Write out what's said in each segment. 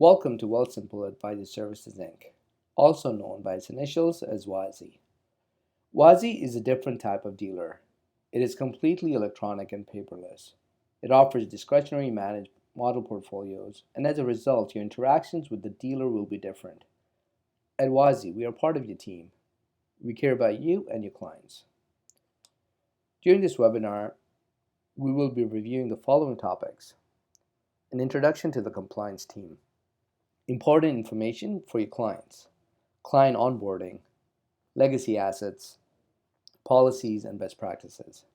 Welcome to Wealthsimple Advisor Services Inc., also known by its initials as WASI. WASI is a different type of dealer. It is completely electronic and paperless. It offers discretionary managed model portfolios, and as a result, your interactions with the dealer will be different. At WASI, we are part of your team. We care about you and your clients. During this webinar, we will be reviewing the following topics: an introduction to the compliance team, important information for your clients, client onboarding, legacy assets, policies, and best practices.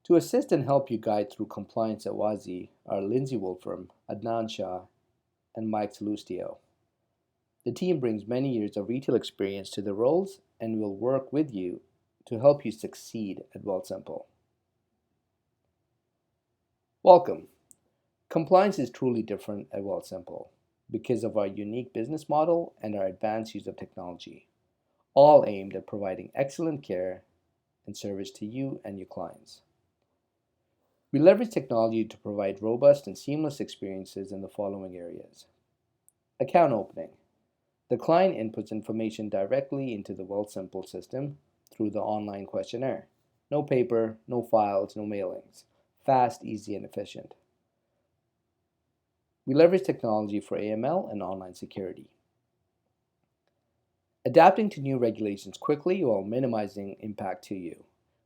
To assist and help you guide through compliance at WASI are Lindsay Wolfram, Adnan Shah, and Mike Salustio. The team brings many years of retail experience to the roles and will work with you to help you succeed at Wealthsimple. Welcome. Compliance is truly different at Wealthsimple because of our unique business model and our advanced use of technology, all aimed at providing excellent care and service to you and your clients. We leverage technology to provide robust and seamless experiences in the following areas. Account opening. The client inputs information directly into the Wealthsimple system through the online questionnaire. No paper, no files, no mailings. Fast, easy, and efficient. We leverage technology for AML and online security. Adapting to new regulations quickly while minimizing impact to you.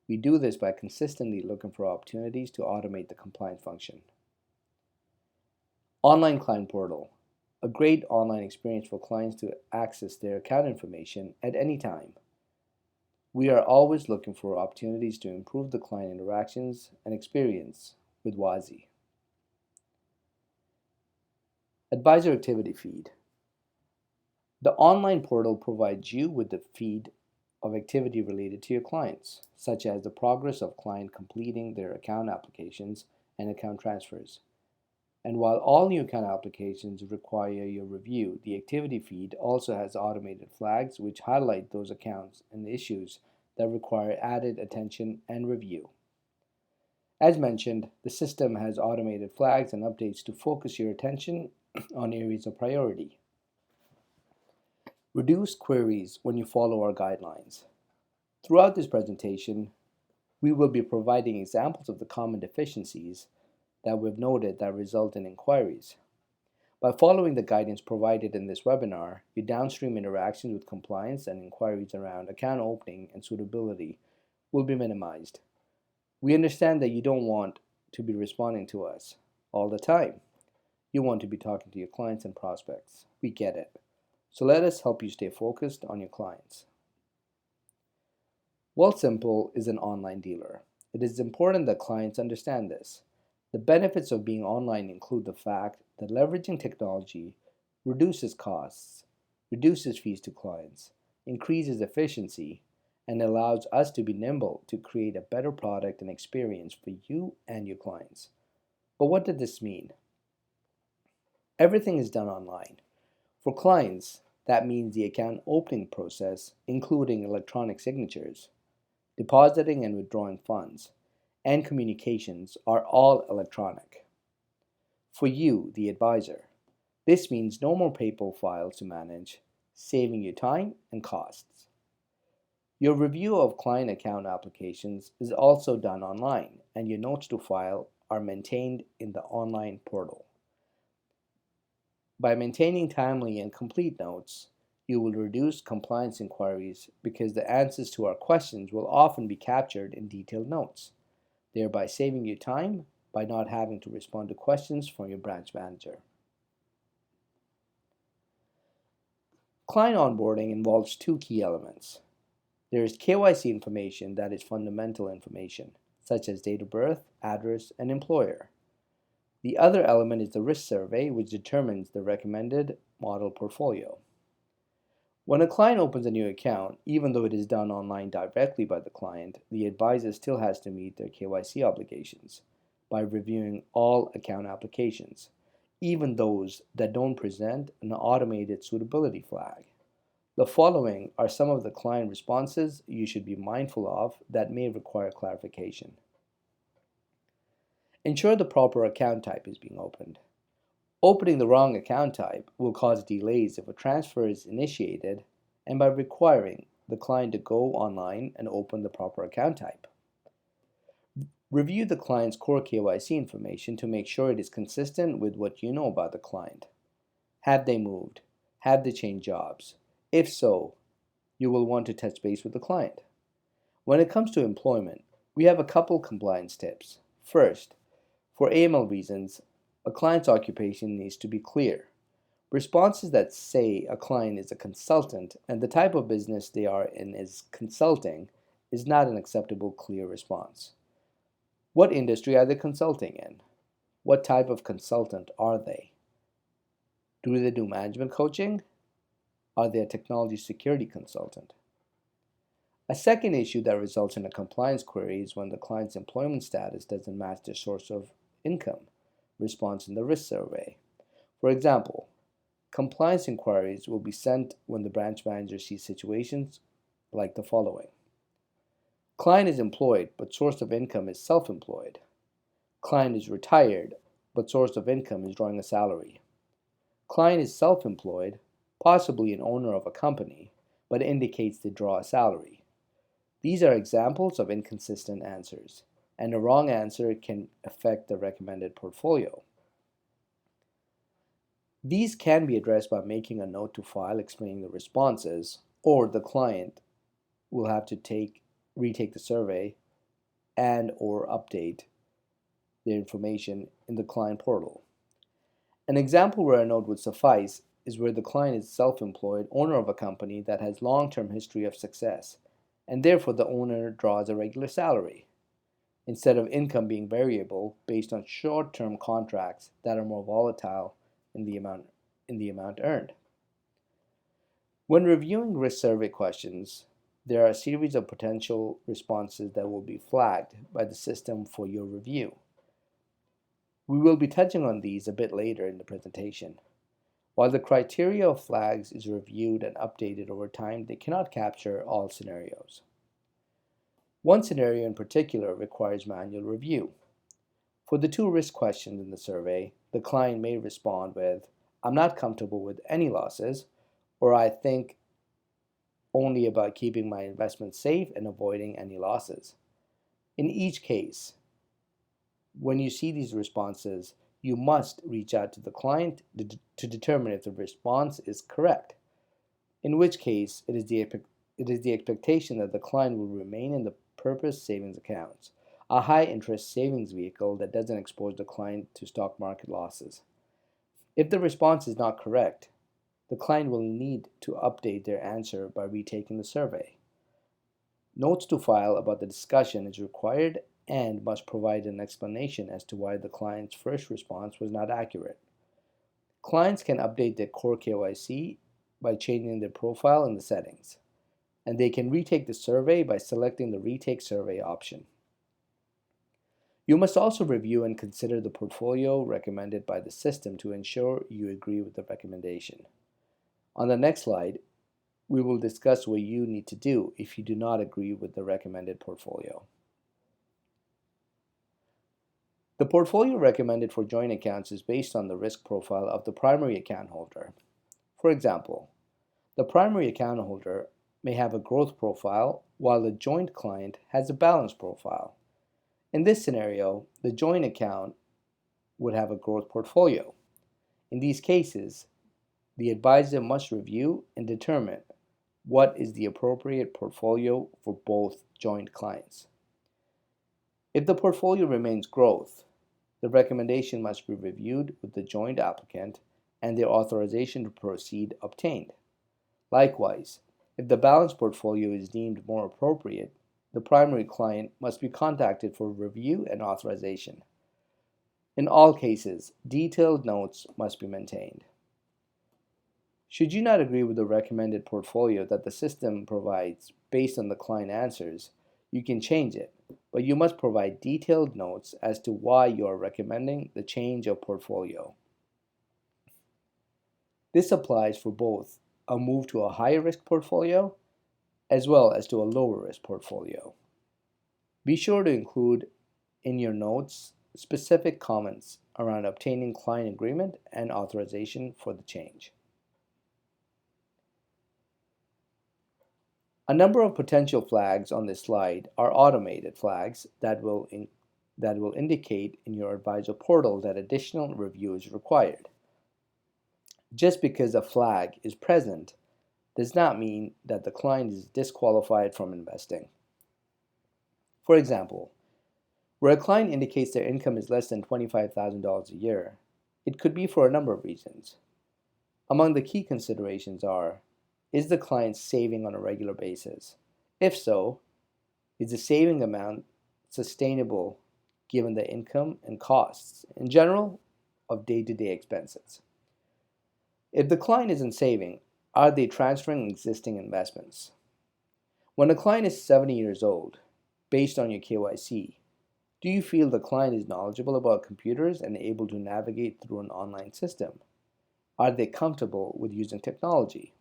We do this by consistently looking for opportunities to automate the compliance function. Online client portal. A great online experience for clients to access their account information at any time. We are always looking for opportunities to improve the client interactions and experience with WASI. Advisor activity feed. The online portal provides you with the feed of activity related to your clients, such as the progress of client completing their account applications and account transfers. And while all new account applications require your review, the activity feed also has automated flags which highlight those accounts and issues that require added attention and review. As mentioned, the system has automated flags and updates to focus your attention on areas of priority. Reduce queries when you follow our guidelines. Throughout this presentation, we will be providing examples of the common deficiencies that we've noted that result in inquiries. By following the guidance provided in this webinar, your downstream interactions with compliance and inquiries around account opening and suitability will be minimized. We understand that you don't want to be responding to us all the time. You want to be talking to your clients and prospects. We get it. So let us help you stay focused on your clients. Wealthsimple is an online dealer. It is important that clients understand this. The benefits of being online include the fact that leveraging technology reduces costs, reduces fees to clients, increases efficiency, and allows us to be nimble to create a better product and experience for you and your clients. But what does this mean? Everything is done online. For clients, that means the account opening process, including electronic signatures, depositing and withdrawing funds, and communications are all electronic. For you, the advisor, this means no more paper files to manage, saving you time and costs. Your review of client account applications is also done online, and your notes to file are maintained in the online portal. By maintaining timely and complete notes, you will reduce compliance inquiries because the answers to our questions will often be captured in detailed notes, thereby saving you time by not having to respond to questions from your branch manager. Client onboarding involves two key elements. There is KYC information that is fundamental information, such as date of birth, address, and employer. The other element is the risk survey, which determines the recommended model portfolio. When a client opens a new account, even though it is done online directly by the client, the advisor still has to meet their KYC obligations by reviewing all account applications, even those that don't present an automated suitability flag. The following are some of the client responses you should be mindful of that may require clarification. Ensure the proper account type is being opened. Opening the wrong account type will cause delays if a transfer is initiated and by requiring the client to go online and open the proper account type. Review the client's core KYC information to make sure it is consistent with what you know about the client. Have they moved? Have they changed jobs? If so, you will want to touch base with the client. When it comes to employment, we have a couple compliance tips. First, for AML reasons, a client's occupation needs to be clear. Responses that say a client is a consultant and the type of business they are in is consulting is not an acceptable clear response. What industry are they consulting in? What type of consultant are they? Do they do management coaching? Are they a technology security consultant? A second issue that results in a compliance query is when the client's employment status doesn't match their source of income response in the risk survey. For example, compliance inquiries will be sent when the branch manager sees situations like the following. Client is employed, but source of income is self-employed. Client is retired, but source of income is drawing a salary. Client is self-employed, possibly an owner of a company, but indicates they draw a salary. These are examples of inconsistent answers, and a wrong answer can affect the recommended portfolio. These can be addressed by making a note to file explaining the responses, or the client will have to retake the survey and or update the information in the client portal. An example where a note would suffice is where the client is self-employed owner of a company that has long-term history of success, and therefore the owner draws a regular salary, instead of income being variable based on short-term contracts that are more volatile in the amount earned. When reviewing risk survey questions, there are a series of potential responses that will be flagged by the system for your review. We will be touching on these a bit later in the presentation. While the criteria of flags is reviewed and updated over time, they cannot capture all scenarios. One scenario in particular requires manual review. For the two risk questions in the survey, the client may respond with, "I'm not comfortable with any losses," or "I think only about keeping my investments safe and avoiding any losses." In each case, when you see these responses, you must reach out to the client to determine if the response is correct, in which case it is the expectation that the client will remain in the purpose savings accounts, a high-interest savings vehicle that doesn't expose the client to stock market losses. If the response is not correct, the client will need to update their answer by retaking the survey. Notes to file about the discussion is required and must provide an explanation as to why the client's first response was not accurate. Clients can update their core KYC by changing their profile in the settings, and they can retake the survey by selecting the Retake Survey option. You must also review and consider the portfolio recommended by the system to ensure you agree with the recommendation. On the next slide, we will discuss what you need to do if you do not agree with the recommended portfolio. The portfolio recommended for joint accounts is based on the risk profile of the primary account holder. For example, the primary account holder may have a growth profile while the joint client has a balance profile. In this scenario, the joint account would have a growth portfolio. In these cases, the advisor must review and determine what is the appropriate portfolio for both joint clients. If the portfolio remains growth, the recommendation must be reviewed with the joint applicant and their authorization to proceed obtained. Likewise, if the balanced portfolio is deemed more appropriate, the primary client must be contacted for review and authorization. In all cases, detailed notes must be maintained. Should you not agree with the recommended portfolio that the system provides based on the client answers, you can change it, but you must provide detailed notes as to why you are recommending the change of portfolio. This applies for both a move to a higher risk portfolio as well as to a lower risk portfolio. Be sure to include in your notes specific comments around obtaining client agreement and authorization for the change. A number of potential flags on this slide are automated flags that will indicate in your advisor portal that additional review is required. Just because a flag is present does not mean that the client is disqualified from investing. For example, where a client indicates their income is less than $25,000 a year, it could be for a number of reasons. Among the key considerations are, is the client saving on a regular basis? If so, is the saving amount sustainable given the income and costs, in general, of day-to-day expenses? If the client isn't saving, are they transferring existing investments? When a client is 70 years old, based on your KYC, do you feel the client is knowledgeable about computers and able to navigate through an online system? Are they comfortable with using technology?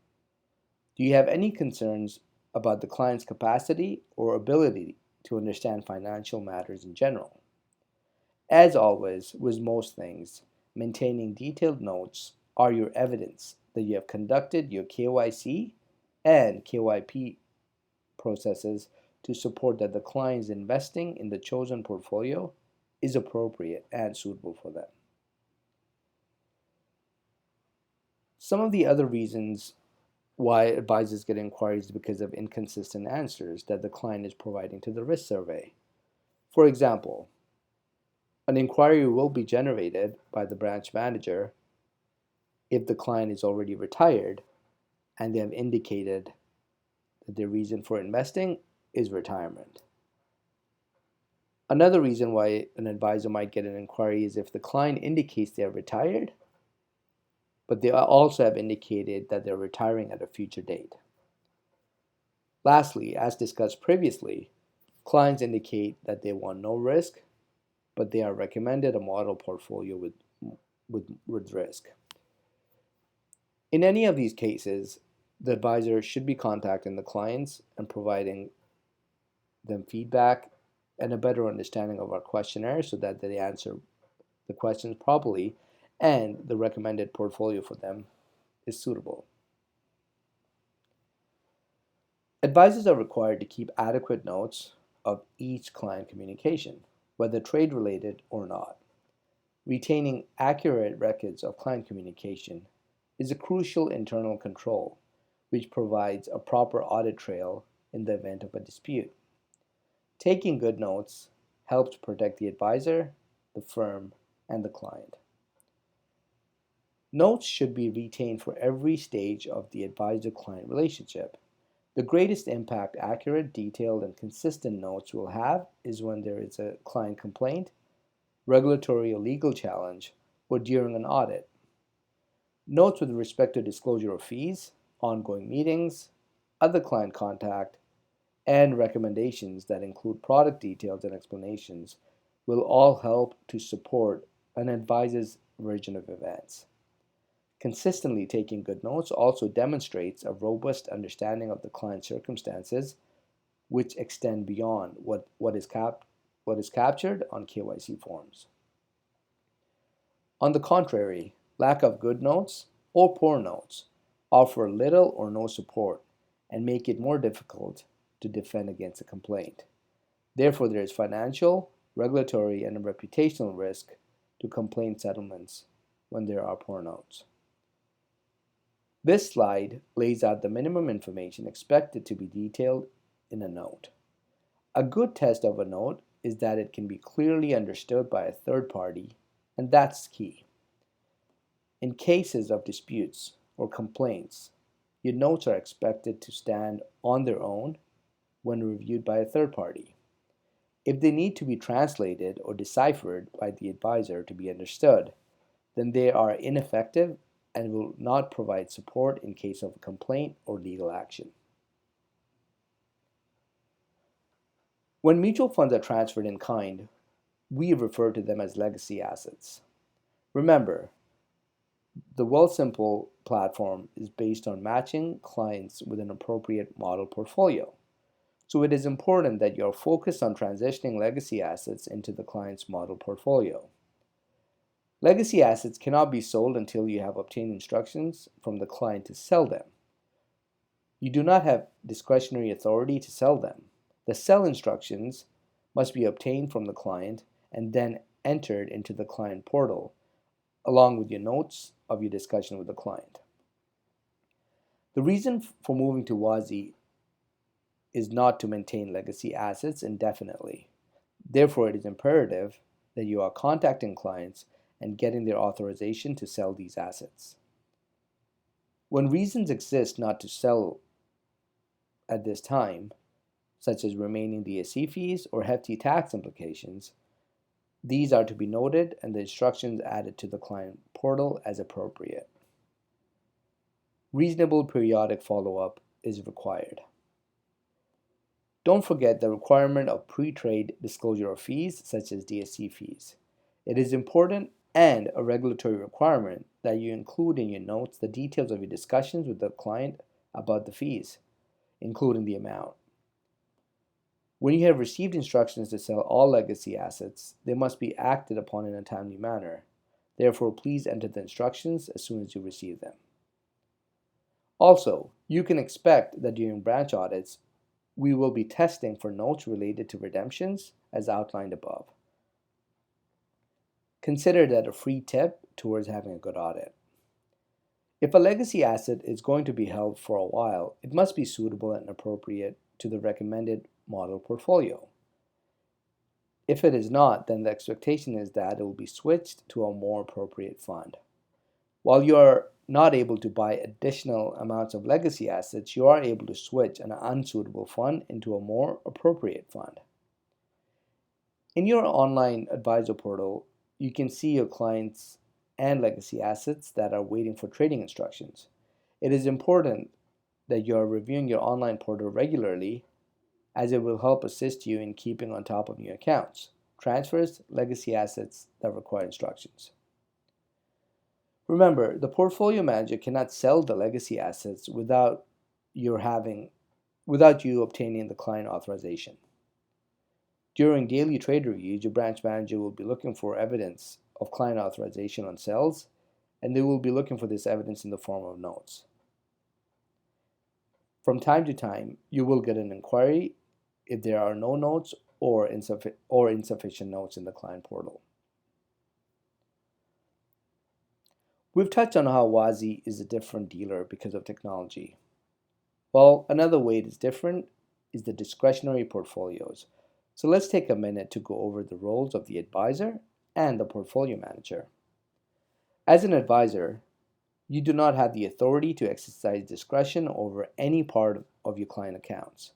Do you have any concerns about the client's capacity or ability to understand financial matters in general? As always, with most things, maintaining detailed notes are your evidence that you have conducted your KYC and KYP processes to support that the client is investing in the chosen portfolio is appropriate and suitable for them. Some of the other reasons why advisors get inquiries is because of inconsistent answers that the client is providing to the risk survey. For example, an inquiry will be generated by the branch manager if the client is already retired and they have indicated that their reason for investing is retirement. Another reason why an advisor might get an inquiry is if the client indicates they are retired, but they also have indicated that they're retiring at a future date. Lastly, as discussed previously, clients indicate that they want no risk, but they are recommended a model portfolio with risk. In any of these cases, the advisor should be contacting the clients and providing them feedback and a better understanding of our questionnaire so that they answer the questions properly and the recommended portfolio for them is suitable. Advisors are required to keep adequate notes of each client communication, whether trade-related or not. Retaining accurate records of client communication is a crucial internal control which provides a proper audit trail in the event of a dispute. Taking good notes helps protect the advisor, the firm, and the client. Notes should be retained for every stage of the advisor-client relationship. The greatest impact accurate, detailed, and consistent notes will have is when there is a client complaint, regulatory or legal challenge, or during an audit. Notes with respect to disclosure of fees, ongoing meetings, other client contact, and recommendations that include product details and explanations will all help to support an advisor's version of events. Consistently taking good notes also demonstrates a robust understanding of the client's circumstances, which extend beyond what is captured on KYC forms. On the contrary, lack of good notes or poor notes offer little or no support and make it more difficult to defend against a complaint. Therefore, there is financial, regulatory, and reputational risk to complaint settlements when there are poor notes. This slide lays out the minimum information expected to be detailed in a note. A good test of a note is that it can be clearly understood by a third party, and that's key. In cases of disputes or complaints, your notes are expected to stand on their own when reviewed by a third party. If they need to be translated or deciphered by the advisor to be understood, then they are ineffective and will not provide support in case of a complaint or legal action. When mutual funds are transferred in kind, we refer to them as legacy assets. Remember, the Wealthsimple platform is based on matching clients with an appropriate model portfolio. So it is important that you're focused on transitioning legacy assets into the client's model portfolio. Legacy assets cannot be sold until you have obtained instructions from the client to sell them. You do not have discretionary authority to sell them. The sell instructions must be obtained from the client and then entered into the client portal, along with your notes of your discussion with the client. The reason for moving to WASI is not to maintain legacy assets indefinitely. Therefore, it is imperative that you are contacting clients and getting their authorization to sell these assets. When reasons exist not to sell at this time, such as remaining DSC fees or hefty tax implications, these are to be noted and the instructions added to the client portal as appropriate. Reasonable periodic follow-up is required. Don't forget the requirement of pre-trade disclosure of fees, such as DSC fees. It is important and a regulatory requirement that you include in your notes the details of your discussions with the client about the fees, including the amount. When you have received instructions to sell all legacy assets, they must be acted upon in a timely manner. Therefore, please enter the instructions as soon as you receive them. Also, you can expect that during branch audits, we will be testing for notes related to redemptions as outlined above. Consider that a free tip towards having a good audit. If a legacy asset is going to be held for a while, it must be suitable and appropriate to the recommended model portfolio. If it is not, then the expectation is that it will be switched to a more appropriate fund. While you are not able to buy additional amounts of legacy assets, you are able to switch an unsuitable fund into a more appropriate fund. In your online advisor portal, you can see your clients and legacy assets that are waiting for trading instructions. It is important that you are reviewing your online portal regularly, as it will help assist you in keeping on top of new accounts, transfers, legacy assets that require instructions. Remember, the portfolio manager cannot sell the legacy assets without you obtaining the client authorization. During daily trade reviews, your branch manager will be looking for evidence of client authorization on sales, and they will be looking for this evidence in the form of notes. From time to time, you will get an inquiry if there are no notes or insufficient notes in the client portal. We've touched on how WASI is a different dealer because of technology. Well, another way it is different is the discretionary portfolios. So let's take a minute to go over the roles of the advisor and the portfolio manager. As an advisor, you do not have the authority to exercise discretion over any part of your client accounts.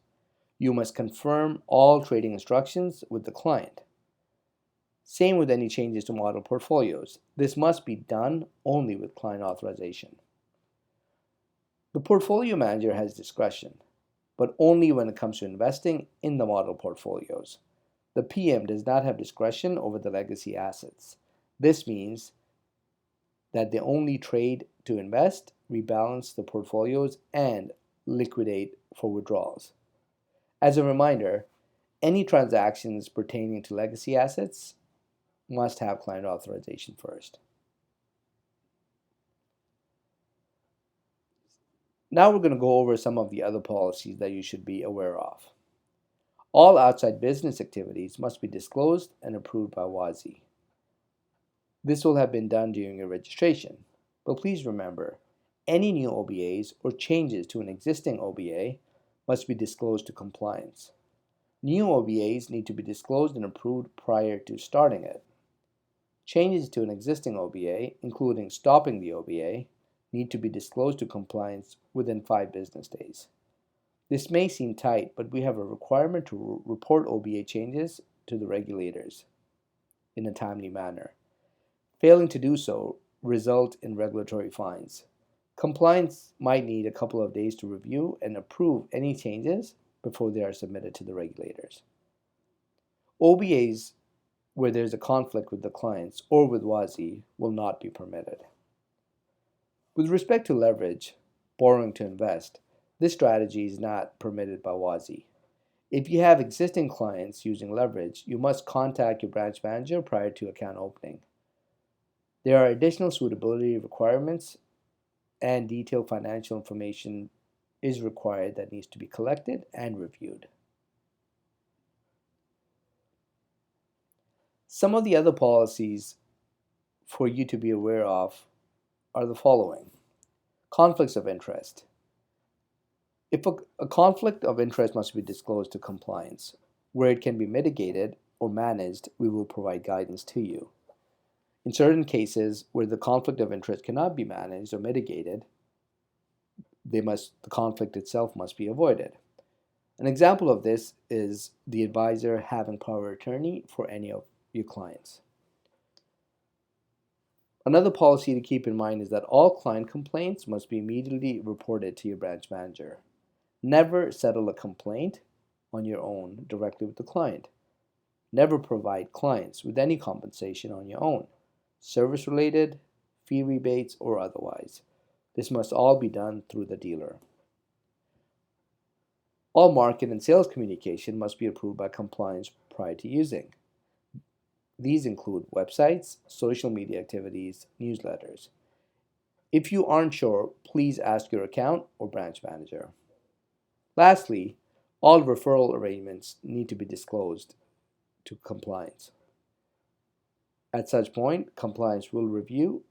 You must confirm all trading instructions with the client. Same with any changes to model portfolios. This must be done only with client authorization. The portfolio manager has discretion, but only when it comes to investing in the model portfolios. The PM does not have discretion over the legacy assets. This means that they only trade to invest, rebalance the portfolios, and liquidate for withdrawals. As a reminder, any transactions pertaining to legacy assets must have client authorization first. Now we're going to go over some of the other policies that you should be aware of. All outside business activities must be disclosed and approved by WASI. This will have been done during your registration, but please remember, any new OBAs or changes to an existing OBA must be disclosed to compliance. New OBAs need to be disclosed and approved prior to starting it. Changes to an existing OBA, including stopping the OBA, need to be disclosed to compliance within 5 business days. This may seem tight, but we have a requirement to report OBA changes to the regulators in a timely manner. Failing to do so result in regulatory fines. Compliance might need a couple of days to review and approve any changes before they are submitted to the regulators. OBAs where there's a conflict with the clients or with WASI will not be permitted. With respect to leverage, borrowing to invest, this strategy is not permitted by WASI. If you have existing clients using leverage, you must contact your branch manager prior to account opening. There are additional suitability requirements and detailed financial information is required that needs to be collected and reviewed. Some of the other policies for you to be aware of are the following. Conflicts of interest. If a conflict of interest must be disclosed to compliance, where it can be mitigated or managed, we will provide guidance to you. In certain cases where the conflict of interest cannot be managed or mitigated, the conflict itself must be avoided. An example of this is the advisor having power of attorney for any of your clients. Another policy to keep in mind is that all client complaints must be immediately reported to your branch manager. Never settle a complaint on your own directly with the client. Never provide clients with any compensation on your own, service related, fee rebates, or otherwise. This must all be done through the dealer. All market and sales communication must be approved by compliance prior to using. These include websites, social media activities, newsletters. If you aren't sure, please ask your account or branch manager. Lastly, all referral arrangements need to be disclosed to compliance. At such point, compliance will review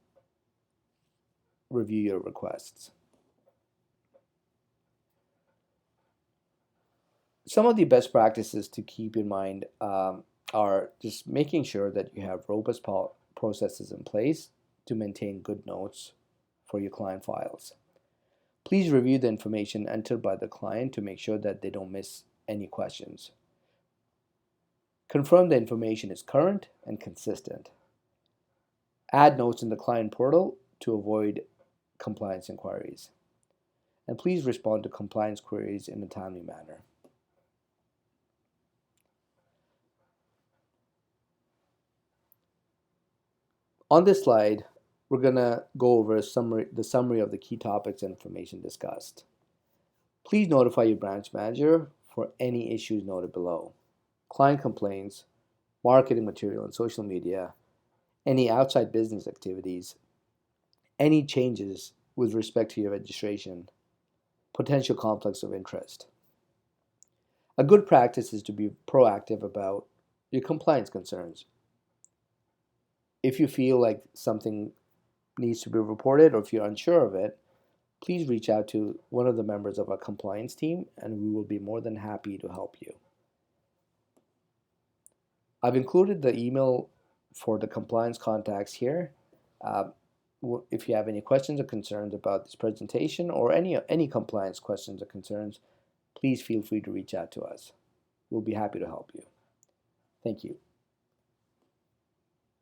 your requests. Some of the best practices to keep in mind are just making sure that you have robust processes in place to maintain good notes for your client files. Please review the information entered by the client to make sure that they don't miss any questions. Confirm the information is current and consistent. Add notes in the client portal to avoid compliance inquiries. And please respond to compliance queries in a timely manner. On this slide, we're going to go over the summary of the key topics and information discussed. Please notify your branch manager for any issues noted below. Client complaints, marketing material and social media, any outside business activities, any changes with respect to your registration, potential conflicts of interest. A good practice is to be proactive about your compliance concerns. If you feel like something needs to be reported or if you're unsure of it, please reach out to one of the members of our compliance team and we will be more than happy to help you. I've included the email for the compliance contacts here. If you have any questions or concerns about this presentation or any compliance questions or concerns, please feel free to reach out to us. We'll be happy to help you. Thank you.